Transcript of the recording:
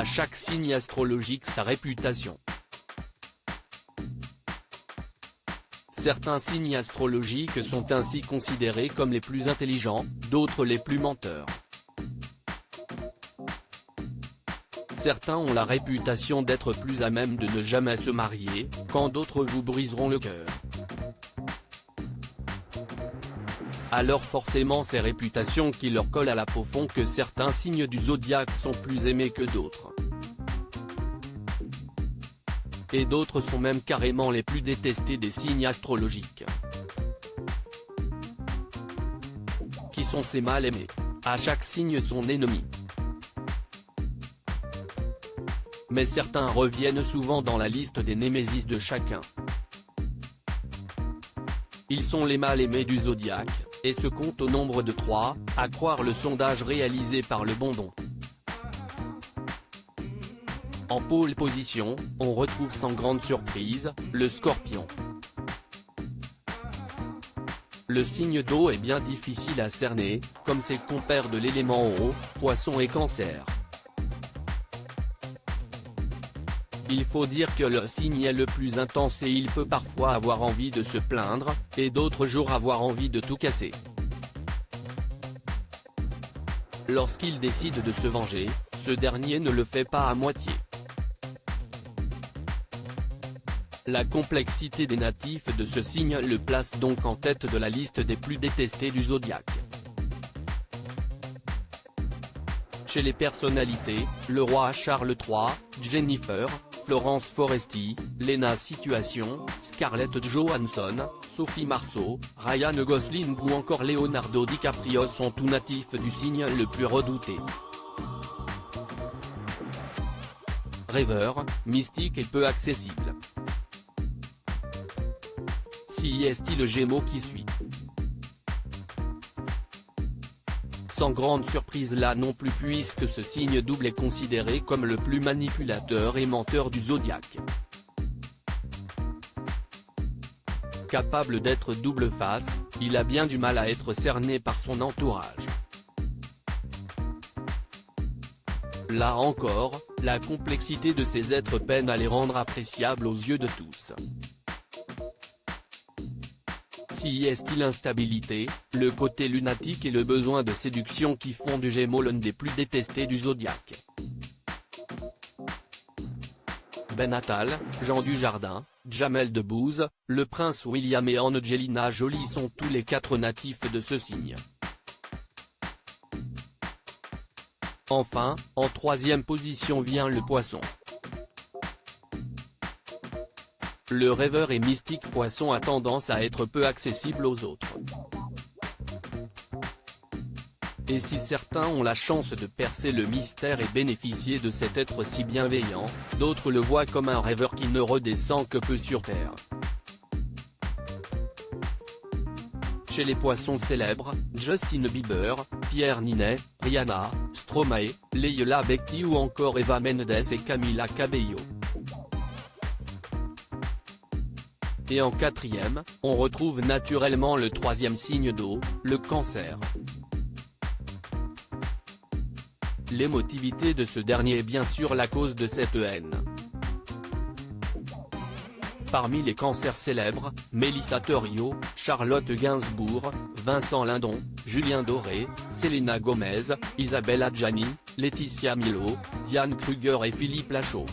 À chaque signe astrologique sa réputation. Certains signes astrologiques sont ainsi considérés comme les plus intelligents, d'autres les plus menteurs. Certains ont la réputation d'être plus à même de ne jamais se marier, quand d'autres vous briseront le cœur. Alors forcément ces réputations qui leur collent à la peau font que certains signes du zodiaque sont plus aimés que d'autres. Et d'autres sont même carrément les plus détestés des signes astrologiques. Qui sont ces mal-aimés? À chaque signe son ennemi. Mais certains reviennent souvent dans la liste des némésis de chacun. Ils sont les mal-aimés du zodiaque, et se comptent au nombre de 3, à croire le sondage réalisé par Le Bon Don. En pôle position, on retrouve sans grande surprise, le Scorpion. Le signe d'eau est bien difficile à cerner, comme ses compères de l'élément eau, Poisson et Cancer. Il faut dire que le signe est le plus intense et il peut parfois avoir envie de se plaindre, et d'autres jours avoir envie de tout casser. Lorsqu'il décide de se venger, ce dernier ne le fait pas à moitié. La complexité des natifs de ce signe le place donc en tête de la liste des plus détestés du zodiaque. Chez les personnalités, le roi Charles III, Jennifer, Florence Foresti, Lena Situation, Scarlett Johansson, Sophie Marceau, Ryan Gosling ou encore Leonardo DiCaprio sont tous natifs du signe le plus redouté. Rêveur, mystique et peu accessible. Si est-il le Gémeaux qui suit. Sans grande surprise là non plus puisque ce signe double est considéré comme le plus manipulateur et menteur du zodiaque. Capable d'être double face, il a bien du mal à être cerné par son entourage. Là encore, la complexité de ces êtres peine à les rendre appréciables aux yeux de tous. Si est-il l'instabilité, le côté lunatique et le besoin de séduction qui font du Gémeaux l'un des plus détestés du zodiaque. Ben Attal, Jean Dujardin, Jamel Debbouze, le prince William et Angelina Jolie sont tous les 4 natifs de ce signe. Enfin, en 3e position vient le Poisson. Le rêveur et mystique Poisson a tendance à être peu accessible aux autres. Et si certains ont la chance de percer le mystère et bénéficier de cet être si bienveillant, d'autres le voient comme un rêveur qui ne redescend que peu sur terre. Chez les Poissons célèbres, Justin Bieber, Pierre Ninet, Rihanna, Stromae, Leila Bekti ou encore Eva Mendes et Camila Cabello. Et en 4e, on retrouve naturellement le 3e signe d'eau, le Cancer. L'émotivité de ce dernier est bien sûr la cause de cette haine. Parmi les cancers célèbres, Mélissa Theriot, Charlotte Gainsbourg, Vincent Lindon, Julien Doré, Selena Gomez, Isabelle Adjani, Laetitia Milo, Diane Kruger et Philippe Lachaud.